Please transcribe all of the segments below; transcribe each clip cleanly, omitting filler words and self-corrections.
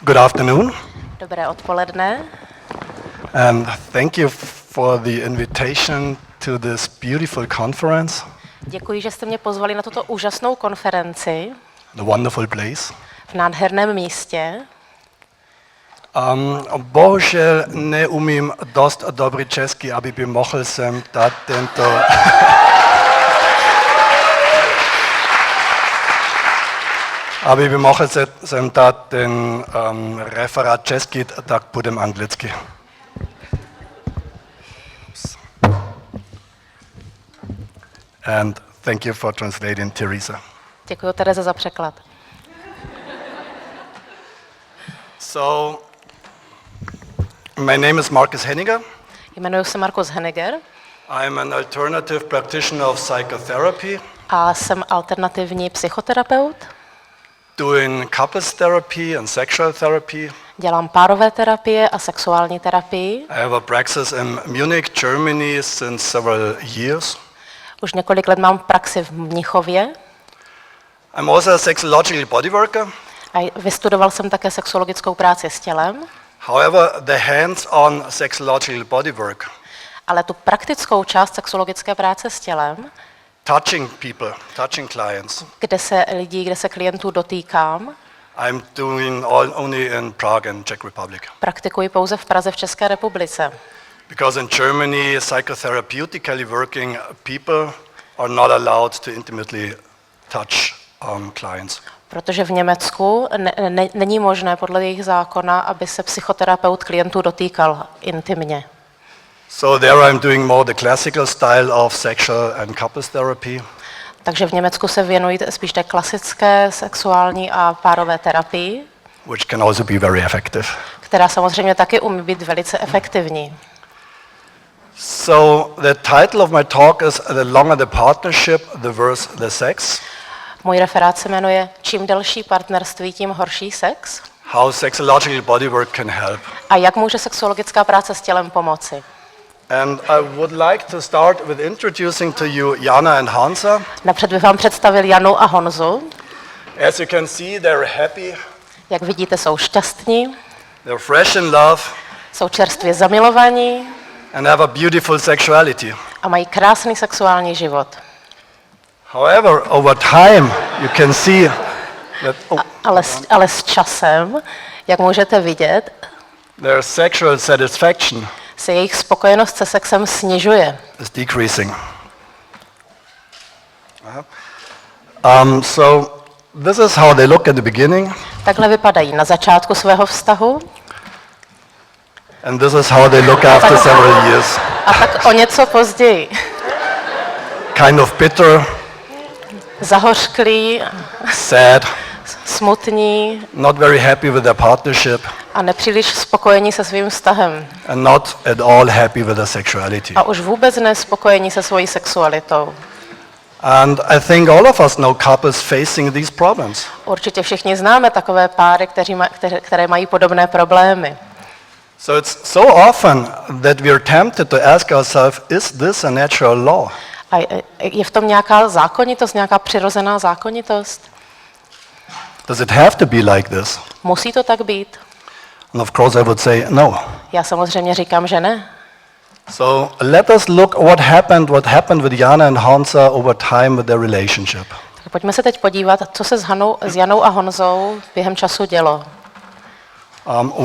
Good afternoon. Dobré odpoledne. And thank you for the invitation to this beautiful conference. Děkuji, že jste mě pozvali na tuto úžasnou konferenci The wonderful place. v nádherném místě. Bohužel neumím dost dobrý česky, aby by mohl jsem dát tento... aby by mohl jsem dát ten referát česky, tak budem anglicky. And thank you for translating, Teresa. Děkuji, Tereza, za překlad. So, my name is Markus Henniger. Jmenuji se Markus Henniger I'm an alternative practitioner of psychotherapy, a jsem alternativní psychoterapeut. doing couples therapy and sexual therapy. Dělám párové terapie a sexuální terapii. I have a practice in Munich, Germany since several years. Už několik let mám praxi v Mnichově I'm also a sexological bodyworker. a vystudoval jsem také sexologickou práci s tělem, However, the hands-on sexological bodywork, ale tu praktickou část sexologické práce s tělem, touching people, touching clients, kde se klientů dotýkám, I'm doing only in Prague and Czech Republic. praktikuji pouze v Praze v České republice. Because in Germany, psychotherapeutically working people are not allowed to intimately touch clients. Protože v Německu není možné podle jejich zákona, aby se psychoterapeut klientů dotýkal intimně. So there I'm doing more the classical style of sexual and couples therapy. Takže v Německu se věnují spíš té klasické sexuální a párové terapii, Which can also be very effective. která samozřejmě taky umí být velice efektivní. So the title of my talk is The Longer the Partnership, the Worse the Sex. Můj referát se jmenuje Čím delší partnerství, tím horší sex. How sexological bodywork can help. A jak může sexologická práce s tělem pomoci. And I would like to start with introducing to you Jana and Hansa. Napřed bych vám představil Janu a Honzu. As you can see, they're happy, Jak vidíte, jsou šťastní, they're fresh in love, jsou čerstvě zamilovaní and have a beautiful sexuality. a mají krásný sexuální život. However, over time, you can see that Ale s časem, jak můžete vidět, their sexual satisfaction se jejich spokojenost se sexem snižuje. is decreasing. So this is how they look at the beginning, Takhle vypadají na začátku svého vztahu and this is how they look after several years. a tak o něco později. Kind of bitter, Zahořklí, sad, smutní not very happy with their partnership, a nepříliš spokojení se svým vztahem. and not at all happy with their sexuality. A už vůbec nespokojení se svojí sexualitou. And I think all of us know couples facing these problems. Určitě všichni známe takové páry, které mají podobné problémy. So it's so often that we are tempted to ask ourselves, is this a natural law? A je v tom nějaká zákonitost, nějaká přirozená zákonitost? Does it have to be like this? Musí to tak být? And of course I would say no. Já samozřejmě říkám, že ne. So let us look what happened with Jana and Hansa over time with their relationship. Tak pojďme se teď podívat, co se s Janou a Honzou během času dělo.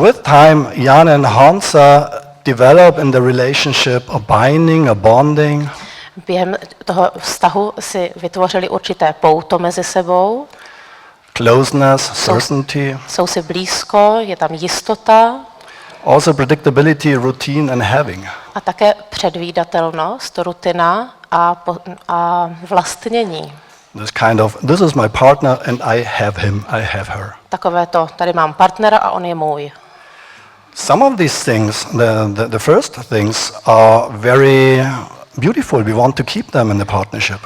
With time, Jana and Hansa develop in the relationship a binding, a bonding. Během toho vztahu si vytvořili určité pouto mezi sebou. Closeness, certainty, Jsou si blízko, je tam jistota also predictability, routine and having. a také předvídatelnost, rutina a vlastnění. This is my partner and I have him, I have her. Takové to, tady mám partnera a on je můj. Some of these things, the first things are very beautiful. We want to keep them in the partnership.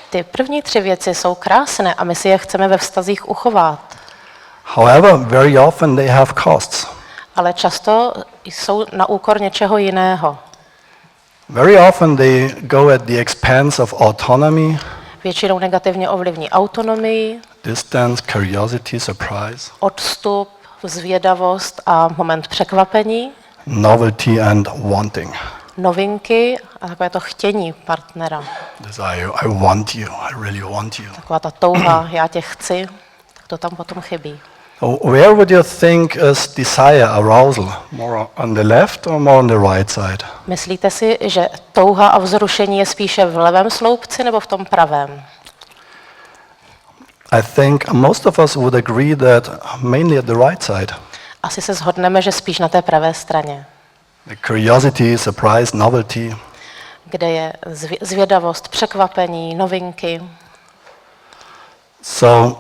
Ty první tři věci jsou krásné a my si je chceme ve vztazích uchovat. However, very often they have costs. Ale často jsou na úkor něčeho jiného. Very often they go at the expense of autonomy, Většinou negativně ovlivní autonomii, distance, curiosity, surprise. odstup, zvědavost a moment překvapení, novelty and wanting. novinky a takové to chtění partnera. Desire, I want you, I really want you. Taková ta touha, já tě chci, tak to tam potom chybí. So where would you think is desire, arousal? More on the left or more on the right side? Myslíte si, že touha a vzrušení je spíše v levém sloupci nebo v tom pravém? I think most of us would agree that mainly at the right side. Asi se shodneme, že spíš na té pravé straně, The curiosity, surprise, novelty. kde je zvědavost, překvapení, novinky. So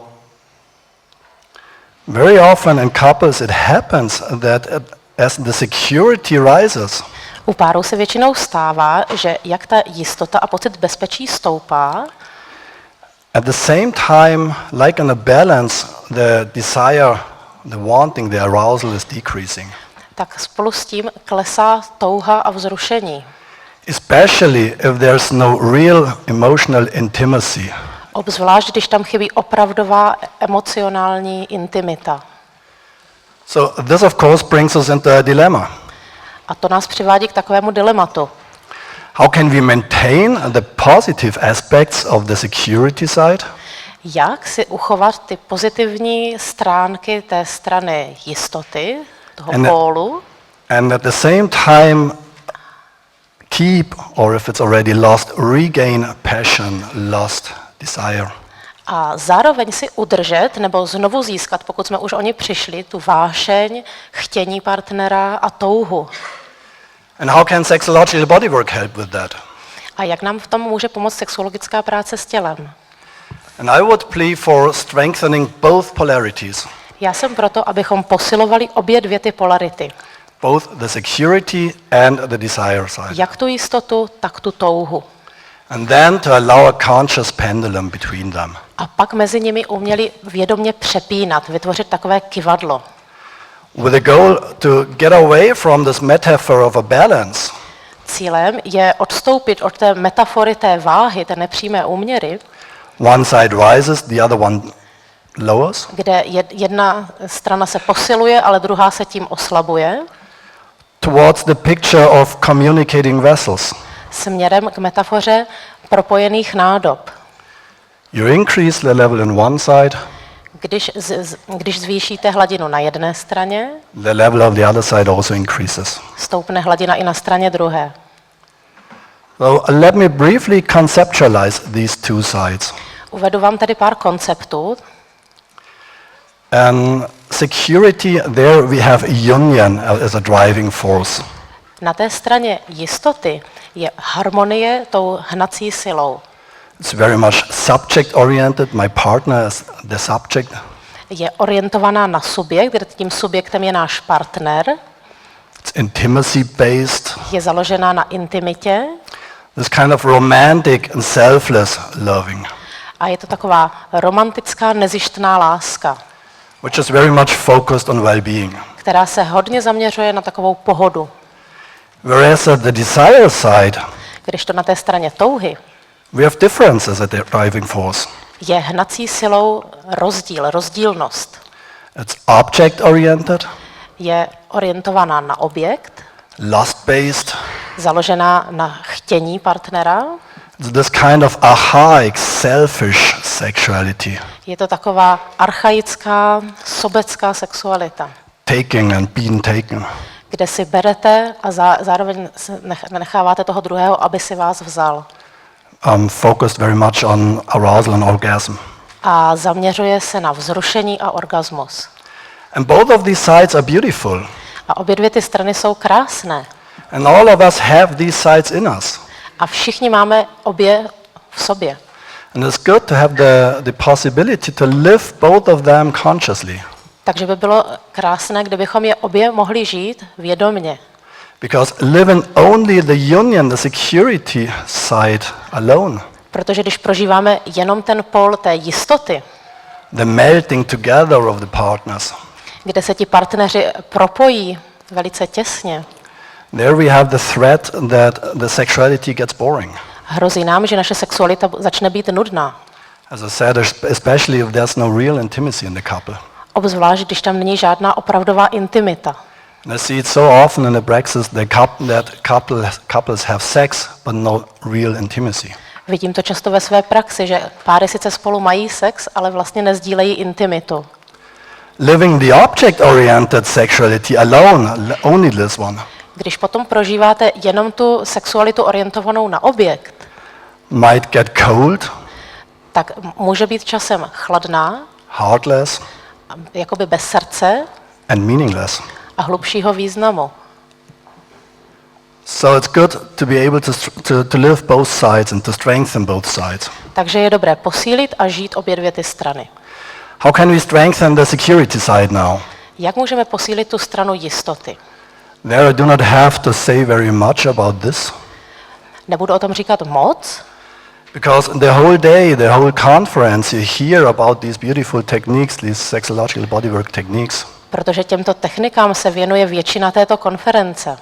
very often in couples it happens that as the security rises, U párů se většinou stává, že jak ta jistota a pocit bezpečí stoupá, at the same time, like in a balance, the desire, the wanting, the arousal is decreasing. tak spolu s tím klesá touha a vzrušení. Especially if there's no real emotional intimacy. Obzvlášť, když tam chybí opravdová emocionální intimita. So this of course brings us into a dilemma. A to nás přivádí k takovému dilematu. How can we maintain the positive aspects of the security side Jak si uchovat ty pozitivní stránky té strany jistoty, toho pólu, and at the same time keep, or if it's already lost, regain passion, lust, desire? a zároveň si udržet nebo znovu získat, pokud jsme už o ně přišli, tu vášeň, chtění partnera a touhu. And how can sexological bodywork help with that? A jak nám v tom může pomoct sexologická práce s tělem? And I would plea for strengthening both polarities, Já jsem proto, abychom posilovali obě dvě ty polarity. both the security and the desire side. Jak tu jistotu, tak tu touhu. And then to allow a conscious pendulum between them. A pak mezi nimi uměli vědomě přepínat, vytvořit takové kyvadlo. With a goal to get away from this metaphor of a balance Cílem je odstoupit od té metafory té váhy, té nepřímé úměry, one side rises, the other one lowers, kde jedna strana se posiluje, ale druhá se tím oslabuje, towards the picture of communicating vessels. směrem k metafoře propojených nádob. You increase the level in one side, Když zvýšíte hladinu na jedné straně, the level of the other side also increases. stoupne hladina i na straně druhé. So let me briefly conceptualize these two sides. Uvedu vám tedy pár konceptů. And security, there we have union as a driving force. Na té straně jistoty je harmonie tou hnací silou. It's very much subject-oriented. My partner is the subject. Je orientovaná na subjekt, kde tím subjektem je náš partner, It's intimacy-based. je založená na intimitě This kind of romantic and selfless loving, a je to taková romantická, nezištná láska, which is very much focused on well-being. která se hodně zaměřuje na takovou pohodu. Whereas at the desire side, Když to na té straně touhy we have differences at the driving force. je hnací silou rozdílnost. It's object-oriented, Je orientovaná na objekt, lust-based. založená na chtění partnera. It's this kind of archaic, selfish sexuality, Je to taková archaická, sobecká sexualita, taking and being taken. kde si berete a zároveň necháváte toho druhého, aby si vás vzal. Focused very much on arousal and orgasm. A zaměřuje se na vzrušení a orgasmus. And both of these sides are beautiful. A obě dvě ty strany jsou krásné. And all of us have these sides in us. A všichni máme obě v sobě. And it's good to have the possibility to live both of them consciously. Takže by bylo krásné, kdybychom je obě mohli žít vědomně. Because living only the union, the security side alone, Protože když prožíváme jenom ten pól té jistoty, the melting together of the partners, kde se ti partneři propojí velice těsně, there we have the threat that the sexuality gets boring. hrozí nám, že naše sexualita začne být nudná. As I said, especially if there's no real intimacy in the couple. Obzvlášť, když tam není žádná opravdová intimita. And I see it so often in the praxis that couples have sex, but no real intimacy. Vidím to často ve své praxi, že páry sice spolu mají sex, ale vlastně nezdílejí intimitu. Living the object-oriented sexuality alone, only this one, Když potom prožíváte jenom tu sexualitu orientovanou na objekt, might get cold, tak může být časem chladná, heartless, jakoby bez srdce and meaningless. a hlubšího významu. So it's good to be able to live both sides and to strengthen both sides. Takže je dobré posílit a žít obě dvě ty strany. How can we strengthen the security side now? Jak můžeme posílit tu stranu jistoty? There I do not have to say very much about this, Nebudu o tom říkat moc, because the whole day, the whole conference, you hear about these beautiful techniques, these sexological bodywork techniques. protože těmto technikám se věnuje většina této konference.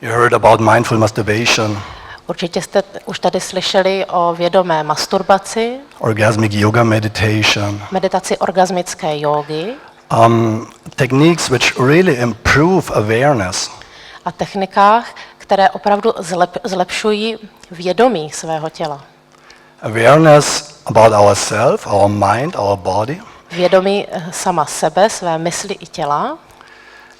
You heard about mindful masturbation, Určitě jste už tady slyšeli o vědomé masturbaci, orgasmic yoga meditation, meditaci orgasmické jógy techniques which really improve awareness. a technikách, které opravdu zlepšují vědomí svého těla. Awareness about ourselves, our mind, our body, Vědomí sama sebe, své mysli i těla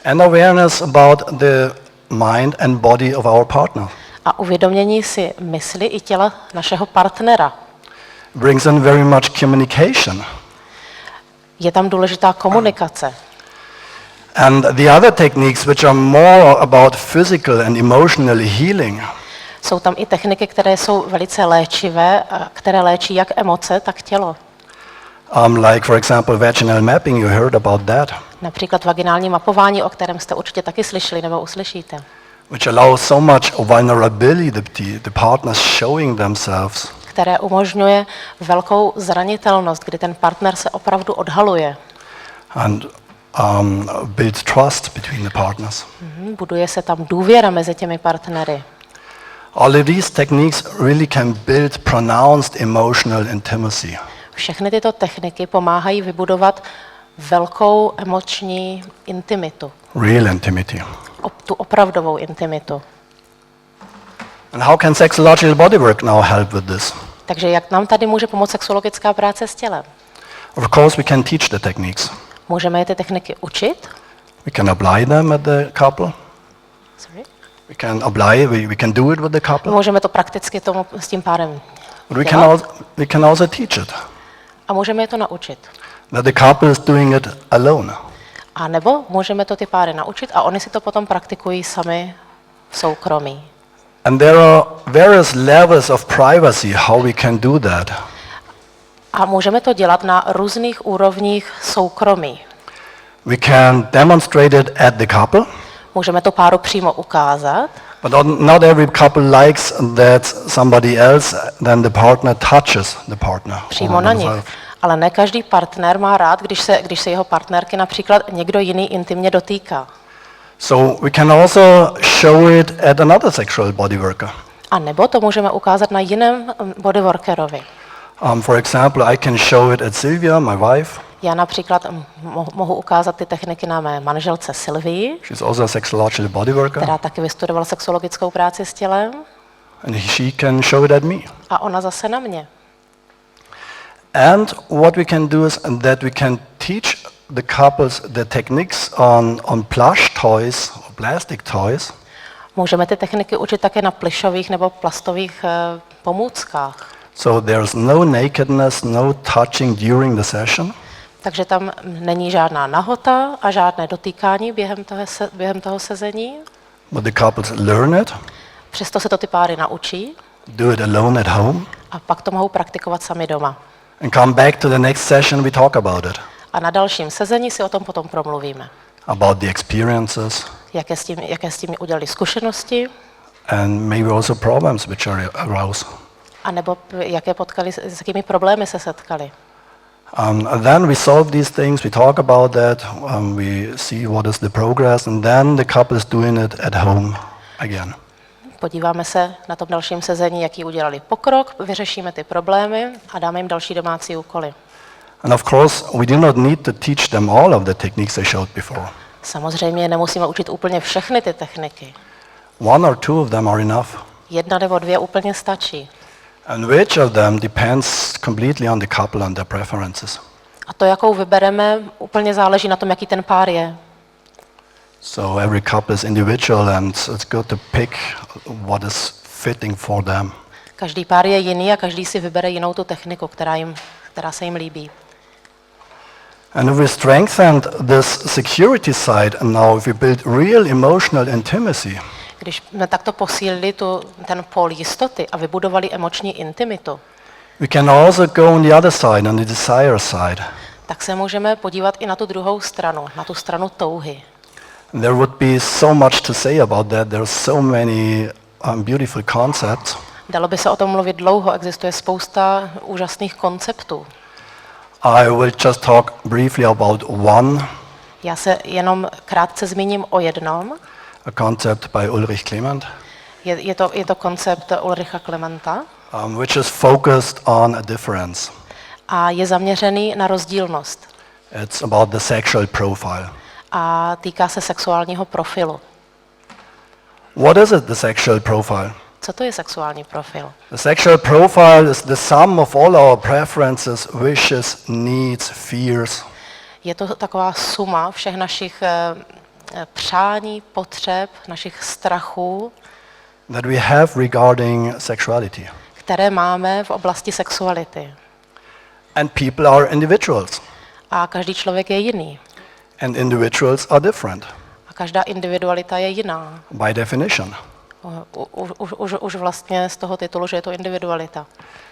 and awareness about the mind and body of our partner. a uvědomění si mysli i těla našeho partnera. Brings in very much communication. Je tam důležitá komunikace. And the other techniques which are more about physical and emotional healing, Jsou tam i techniky, které jsou velice léčivé, a které léčí jak emoce, tak tělo. like for example vaginal mapping, you heard about that, Například vaginální mapování, o kterém jste určitě taky slyšeli nebo uslyšíte, which allows so much vulnerability, the partners showing themselves. které umožňuje velkou zranitelnost, kdy ten partner se opravdu odhaluje. And build trust between the partners. Buduje se tam důvěra mezi těmi partnery. All of these techniques really can build pronounced emotional intimacy. Všechny tyto techniky pomáhají vybudovat velkou emoční intimitu, Real intimity. tu opravdovou intimitu. And how can sexological bodywork now help with this? Takže jak nám tady může pomoct sexologická práce s tělem? Of course we can teach the techniques. Můžeme je ty techniky učit? We can apply them at the couple. Sorry? We can do it with the couple. Můžeme to prakticky s tím párem But dělat we can also teach it. a můžeme je to naučit. That the couple is doing it alone. A nebo můžeme to ty páry naučit a oni si to potom praktikují sami v soukromí. And there are various levels of privacy how we can do that. A můžeme to dělat na různých úrovních soukromí. We can demonstrate it at the couple. Můžeme to páru přímo ukázat, But not every couple likes that somebody else than the partner touches the partner. přímo na nich. Ale ne každý partner má rád, když se jeho partnerky například někdo jiný intimně dotýká. So we can also show it at another sexual bodyworker. A nebo to můžeme ukázat na jiném bodyworkerovi. For example, I can show it at Sylvia, my wife. Já například mohu ukázat ty techniky na mé manželce Sylvii, She's also a sexological bodyworker. která taky vystudovala sexologickou práci s tělem, And she can show it at me. a ona zase na mě. And what we can do is that we can teach the couples the techniques on plush toys or plastic toys. Můžeme ty techniky učit také na plyšových nebo plastových pomůckách. So there's no nakedness, no touching during the session. Takže tam není žádná nahota a žádné dotýkání během toho sezení. But the couples learn it, Přesto se to ty páry naučí do it alone at home, a pak to mohou praktikovat sami doma. and come back to the next session, we talk about it. A na dalším sezení si o tom potom promluvíme. About the experiences Jaké s tím udělali zkušenosti, and maybe also problems which are aroused. a nebo s jakými problémy se setkali. And then we solve these things, we talk about that, we see what is the progress, and then the couple is doing it at home again. Podíváme se na tom dalším sezení, jaký udělali pokrok, vyřešíme ty problémy a dáme jim další domácí úkoly. And of course, we do not need to teach them all of the techniques I showed before. Samozřejmě nemusíme učit úplně všechny ty techniky. One or two of them are enough. 1 nebo 2 úplně stačí. And which of them depends completely on the couple and their preferences. A to, jakou vybereme, úplně záleží na tom, jaký ten pár je. So every couple is individual and it's good to pick what is fitting for them. Každý pár je jiný a každý si vybere jinou tu techniku, která se jim líbí. And if we strengthened this security side and now if we build real emotional intimacy, Když jsme takto posílili ten pól jistoty a vybudovali emoční intimitu, we can also go on the other side, on the desire side. tak se můžeme podívat i na tu druhou stranu, na tu stranu touhy. There would be so much to say about that. There are so many beautiful concepts. Dalo by se o tom mluvit dlouho, existuje spousta úžasných konceptů. I will just talk briefly about one, Já se jenom krátce zmíním o jednom. a concept by Ulrich Clement, Je to koncept Ulricha Klementa which is focused on a difference. a je zaměřený na rozdílnost. It's about the sexual profile. A týká se sexuálního profilu. What is it, the sexual profile? Co to je sexuální profil? The sexual profile is the sum of all our preferences, wishes, needs, fears. Je to taková suma všech našich přání, potřeb, našich strachů, That we have regarding sexuality. které máme v oblasti sexuality. And people are individuals. A každý člověk je jiný. And individuals are different A každá individualita je jiná. by definition. Už vlastně z toho titulu, že je to individualita.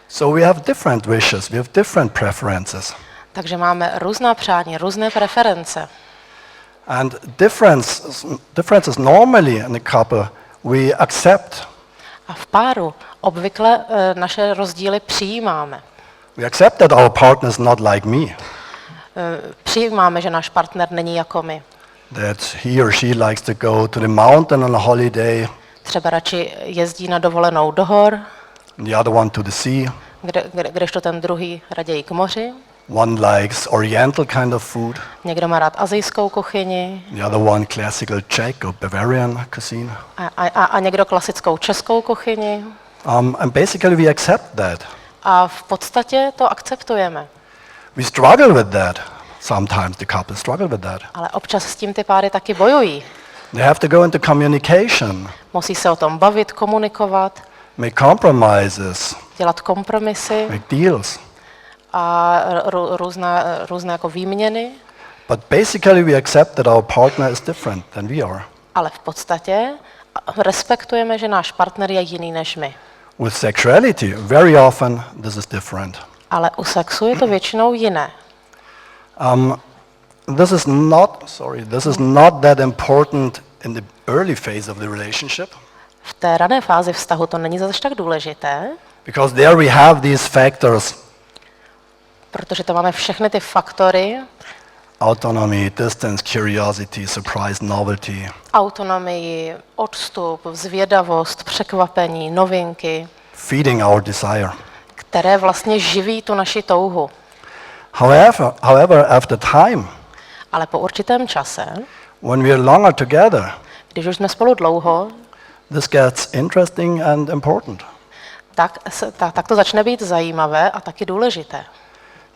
So we have different wishes, we have different preferences. Takže máme různá přání, různé preference. And differences normally in a couple we accept. A v páru obvykle naše rozdíly přijímáme. We accept that our partner is not like me. Přijímáme, že náš partner není jako my. That he or she likes to go to the mountain on a holiday, Třeba radši jezdí na dovolenou do hor, and the other one to the sea. kdežto ten druhý raději k moři. One likes oriental kind of food, Někdo má rád asijskou kuchyni the other one classical Czech or Bavarian cuisine. a někdo klasickou českou kuchyni. And basically we accept that. A v podstatě to akceptujeme. We struggle with that. Sometimes the couples struggle with that. Ale občas s tím ty páry taky bojují. They have to go into communication, Musí se o tom bavit, komunikovat, make compromises, dělat kompromisy make deals. a různé jako výměny. But basically we accept that our partner is different than we are. Ale v podstatě respektujeme, že náš partner je jiný než my. With sexuality, very often this is different. Ale u sexu je to většinou jiné. This is not that important in the early phase of the relationship, V té rané fázi vztahu to není zase tak důležité, because there we have these factors: protože tam máme všechny ty faktory, autonomy, distance, curiosity, surprise, novelty. autonomii, odstup, zvědavost, překvapení, novinky, Feeding our desire. které vlastně živí tu naši touhu. However, after time, Ale po určitém čase, when we are longer together, když už jsme spolu dlouho, this gets interesting and important. tak to začne být zajímavé a taky důležité.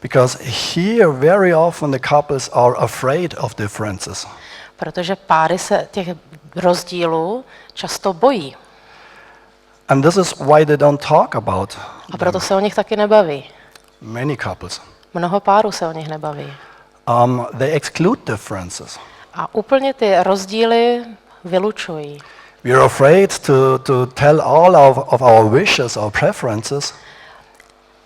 Because here very often the couples are afraid of differences. Protože páry se těch rozdílů často bojí. And this is why they don't talk about A proto se o nich taky nebaví. many couples. Mnoho párů se o nich nebaví. They exclude differences. A úplně ty rozdíly vylučují. We are afraid to tell all of our wishes, our preferences,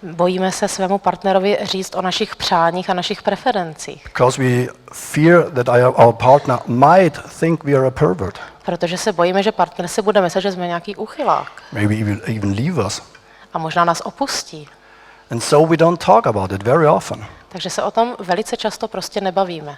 Bojíme se svému partnerovi říct o našich přáních a našich preferencích. because we fear that our partner might think we are a pervert, Protože se bojíme, že partner si bude myslet, že jsme nějaký úchylák. maybe even leave us. A možná nás opustí. And so we don't talk about it very often. Takže se o tom velice často prostě nebavíme.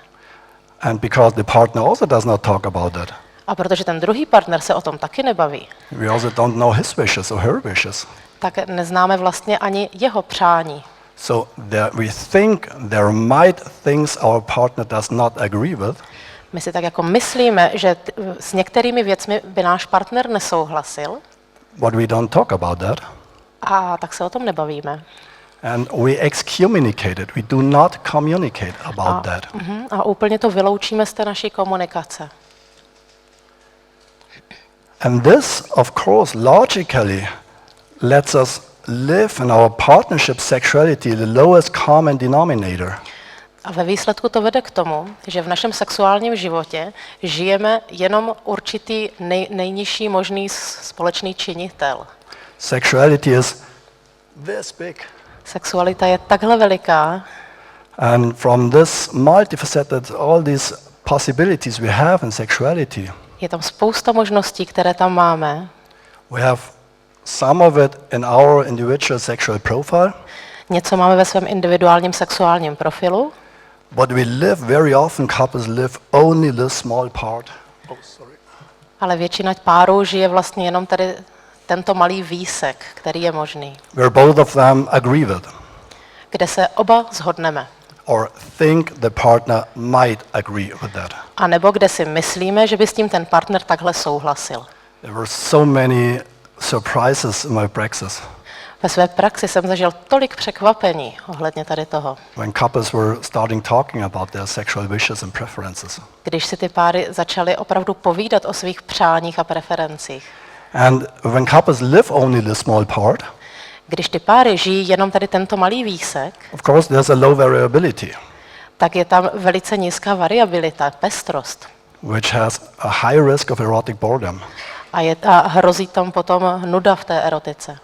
And because the partner also does not talk about that, A protože ten druhý partner se o tom taky nebaví, we also don't know his wishes or her wishes. tak neznáme vlastně ani jeho přání. So we think there might things our partner does not agree with, My si tak jako myslíme, že s některými věcmi by náš partner nesouhlasil but we don't talk about that. a tak se o tom nebavíme. And we excommunicate it. We do not communicate about that. A úplně to vyloučíme z té naší komunikace. And this, of course, logically lets us live in our partnership sexuality the lowest common denominator. A ve výsledku to vede k tomu, že v našem sexuálním životě žijeme jenom určitý nejnižší možný společný činitel. Sexuality is this big. Sexualita je takhle veliká And from this multifaceted, all these possibilities we have in sexuality, je tam spousta možností, které tam máme. we have some of it in our individual sexual profile, Něco máme ve svém individuálním sexuálním profilu, but we live very often, couples live only this small part. Oh, sorry. ale většina párů žije vlastně jenom tady tento malý výsek, který je možný, Where both of them agree with, kde se oba shodneme. or think the partner might agree with that. A nebo kde si myslíme, že by s tím ten partner takhle souhlasil. There were so many surprises in my practice Ve své praxi jsem zažil tolik překvapení ohledně tady toho. when couples were starting talking about their sexual wishes and preferences. Když si ty páry začaly opravdu povídat o svých přáních a preferencích. And when couples live only the small part, Když ty páry žijí jenom tady tento malý výsek, of course there's a low variability, tak je tam velice nízká variabilita, pestrost. which has a high risk of erotic boredom. A hrozí tam potom nuda v té erotice.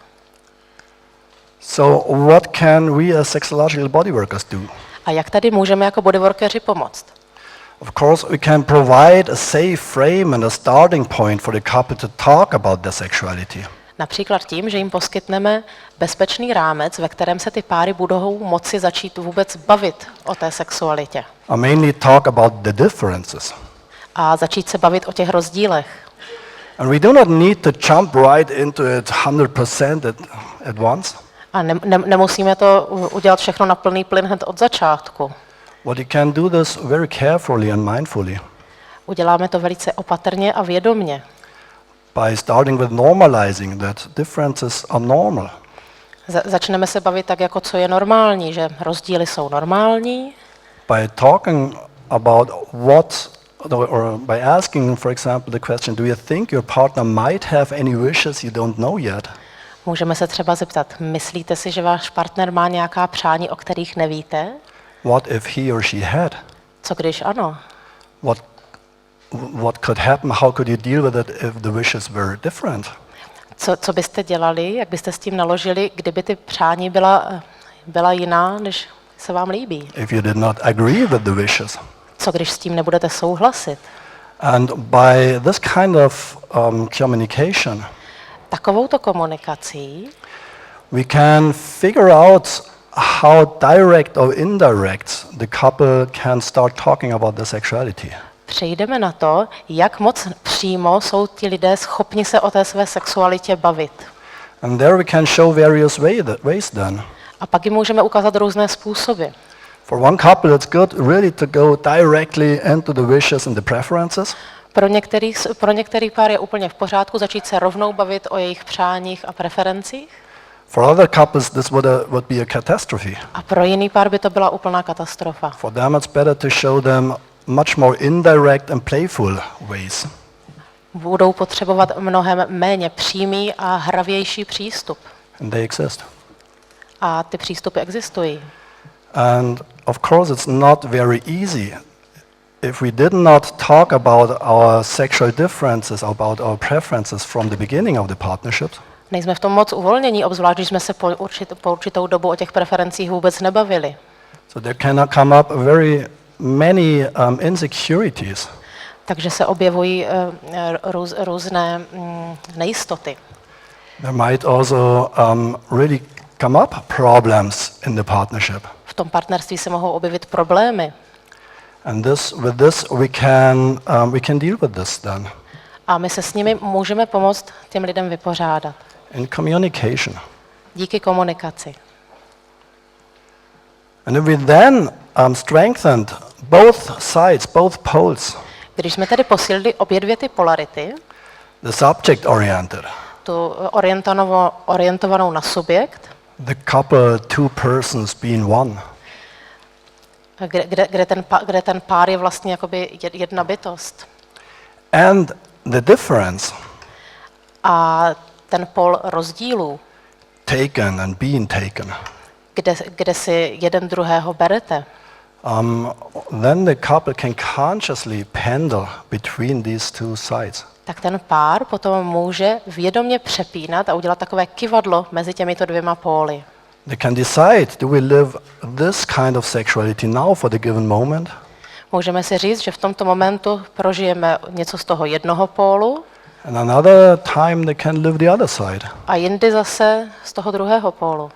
So what can we as sexological bodyworkers do? A jak tady můžeme jako bodyworkeri pomoct? Of course, we can provide a safe frame and a starting point for the couple to talk about their sexuality. Například tím, že jim poskytneme bezpečný rámec, ve kterém se ty páry budou moci začít vůbec bavit o té sexualitě. And mainly talk about the differences. A začít se bavit o těch rozdílech. And we do not need to jump right into it 100% at once. A nemusíme to udělat všechno na plný plyn hned od začátku. But you can do this very carefully and mindfully Uděláme to velice opatrně a vědomně. by starting with normalizing that differences are normal. Začneme se bavit tak, jako co je normální, že rozdíly jsou normální. By talking about what, or by asking, for example, the question, do you think your partner might have any wishes you don't know yet? Můžeme se třeba zeptat, myslíte si, že váš partner má nějaká přání, o kterých nevíte? What if he or she had? Co když ano? What could happen? How could you deal with it if the wishes were different? Co byste dělali, jak byste s tím naložili, kdyby ty přání byla jiná, než se vám líbí? If you did not agree with the wishes. Co když s tím nebudete souhlasit? And by this kind of communication, Takovouto komunikací we can figure out how direct or indirect the couple can start talking about their sexuality. přejdeme na to, jak moc přímo jsou ti lidé schopni se o té své sexualitě bavit. And there we can show various ways then. A pak jim můžeme ukázat různé způsoby. For one couple, it's good really to go directly into the wishes and the preferences. Pro některý pár je úplně v pořádku začít se rovnou bavit o jejich přáních a preferencích. For other couples, this would be a catastrophe. A pro jiný pár by to byla úplná katastrofa. For them, it's better to show them much more indirect and playful ways. Budou potřebovat mnohem méně přímý a hravější přístup. And they exist. A ty přístupy existují. And of course, it's not very easy. If we did not talk about our sexual differences, about our preferences from the beginning of the partnership, Nejsme v tom moc uvolnění, obzvlášť když jsme se po určitou dobu o těch preferencích vůbec nebavili. so there cannot come up very many insecurities. Takže se objevují různé nejistoty. There might also really come up problems in the partnership. V tom partnerství se mohou objevit problémy. And with this we can deal with this then. A my se s nimi můžeme pomoct těm lidem vypořádat. In communication. Díky komunikaci. And if we then strengthened both sides, both poles, Když jsme tedy posílili obě dvě ty polarity, the subject oriented, tu orientovanou na subjekt, the couple, two persons being one, kde ten pár je vlastně jakoby jedna bytost. and the difference A ten pol rozdílů, taken and being taken, kde si jeden druhého berete, then the couple can consciously pendle between these two sides. tak ten pár potom může vědomě přepínat a udělat takové kyvadlo mezi těmito dvěma póly. They can decide, do we live this kind of sexuality now for the given moment? Můžeme si říct, že v tomto momentu prožijeme něco z toho jednoho pólu And another time they can live the other side. a jindy zase z toho druhého pólu.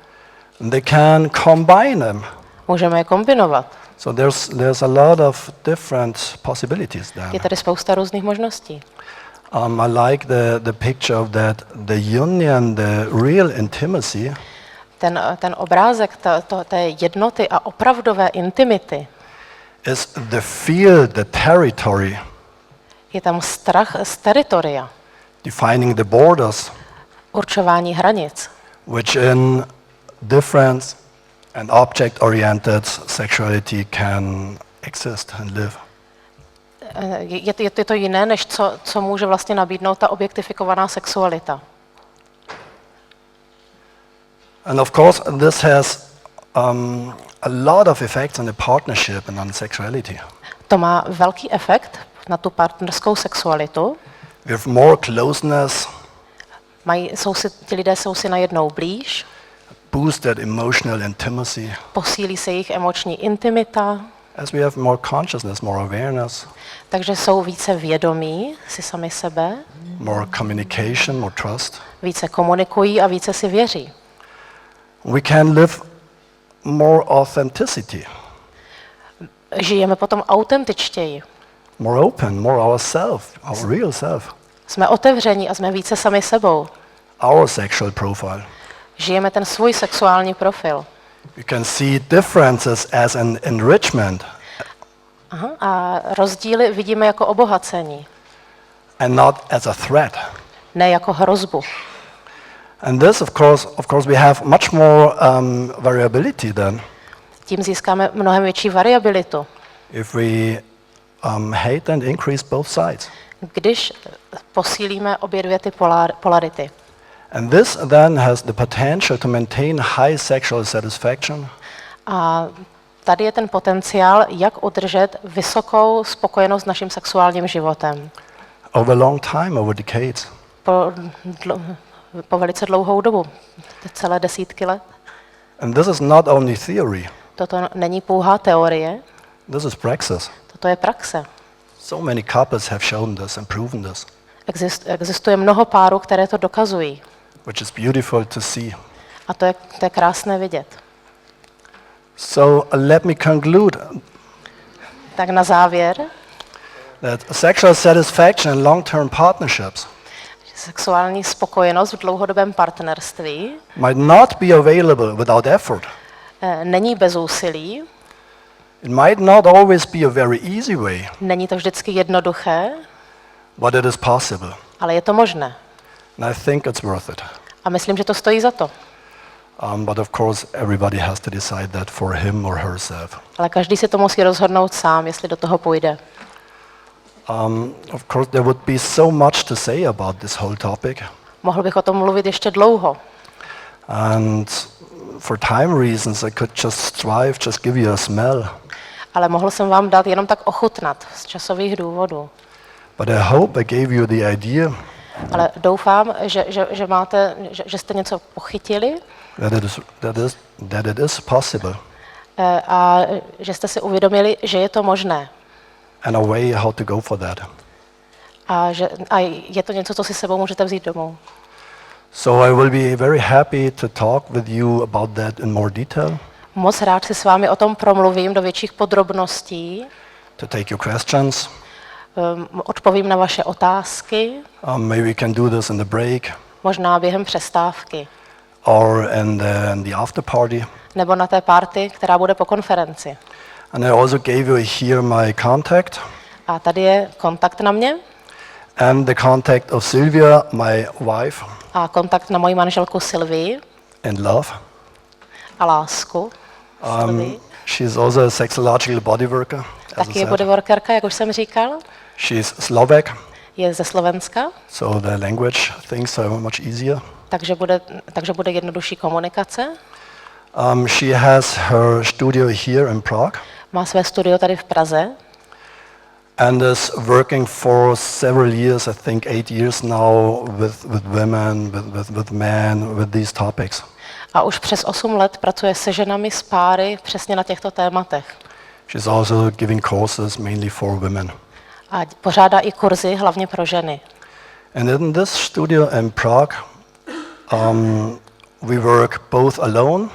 And they can combine them. Můžeme je kombinovat. So there's a lot of different possibilities Je then. tady spousta různých možností. I like the picture of that, the union, the real intimacy Ten obrázek té jednoty a opravdové intimity, is the field, the territory, je tam strach z teritoria, defining the borders, určování hranic, which in difference and object-oriented sexuality can exist and live. Je to jiné, než co může vlastně nabídnout ta objektifikovaná sexualita. And of course, this has a lot of effects on the partnership and on sexuality. To má velký efekt na tu partnerskou sexualitu. We have more closeness, Ti lidé jsou si najednou blíž, boosted emotional intimacy, posílí se jejich emoční intimita, as we have more consciousness, more awareness, takže jsou více vědomí si sami sebe, more communication, more trust. více komunikují a více si věří. We can live more authenticity, Žijeme potom autentičtěji. more open, more ourself, our real self, Jsme otevření a jsme více sami sebou. our sexual profile. Žijeme ten svůj sexuální profil. We can see differences as an enrichment A rozdíly vidíme jako obohacení, and not as a threat. ne jako hrozbu. And this, of course, we have much more variability then Tím získáme mnohem větší variabilitu, if we hate and increase both sides. když posílíme obě dvě ty polarity. And this then has the potential to maintain high sexual satisfaction A tady je ten potenciál, jak udržet vysokou spokojenost s naším sexuálním životem. over a long time, over decades. Po velice dlouhou dobu, celé desítky let. And this is not only theory, Toto není pouhá teorie, this is praxis. toto je praxe. So many couples have shown this and proven this, Existuje mnoho párů, které to dokazují. which is beautiful to see. A to je krásné vidět. So let me conclude Tak na závěr, that sexual satisfaction in long-term partnerships sexuální spokojenost v dlouhodobém partnerství might not be available without effort. není bez úsilí, It might not always be a very easy way, není to vždycky jednoduché, but it is possible. ale je to možné. And I think it's worth it. A myslím, že to stojí za to. But of course, everybody has to decide that for him or herself. Ale každý si to musí rozhodnout sám, jestli do toho půjde. Of course, there would be so much to say about this whole topic. Mohl bych o tom mluvit ještě dlouho, And for time reasons, I could just give you a smell. ale mohl jsem vám dát jenom tak ochutnat z časových důvodů. But I hope I gave you the idea Ale doufám, že jste něco pochytili that it is possible a že jste si uvědomili, že je to možné. and a way how to go for that. A je to něco, co si sebou můžete vzít domů. So I will be very happy to talk with you about that in more detail, Moc rád si s vámi o tom promluvím do větších podrobností, to take your questions. odpovím na vaše otázky, Maybe we can do this in the break možná během přestávky, or in the after party. nebo na té party, která bude po konferenci. And I also gave you here my contact A tady je kontakt na mě and the contact of Sylvia, my wife, a kontakt na moji manželku Sylvii and love. a lásku. Sylvii. She's also a sexological bodyworker. As I Taky je said. bodyworkerka, jak už jsem říkal. She's Slovak, Je ze Slovenska, so the language things are much easier. takže bude jednodušší komunikace. She has her studio here in Prague Má své studio tady v Praze and is working for several years, I think 8 years now, with women, with men, with these topics. a už přes 8 let pracuje se ženami, s páry přesně na těchto tématech. She's also giving courses mainly for women. A pořádá i kurzy hlavně pro ženy. And in this studio in Prague, we work both alone,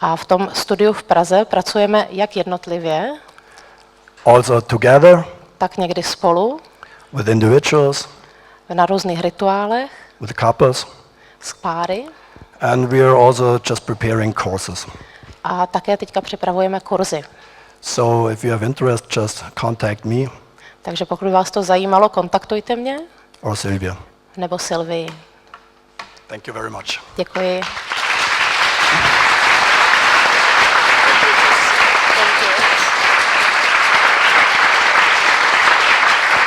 A v tom studiu v Praze pracujeme jak jednotlivě, also together, tak někdy spolu, with individuals, na různých rituálech, with couples, s páry. and we are also just preparing courses. A také teďka připravujeme kurzy. So if you have interest, just contact me Takže pokud by vás to zajímalo, kontaktujte mě or Sylvia. nebo Sylvii. Thank you very much. Děkuji.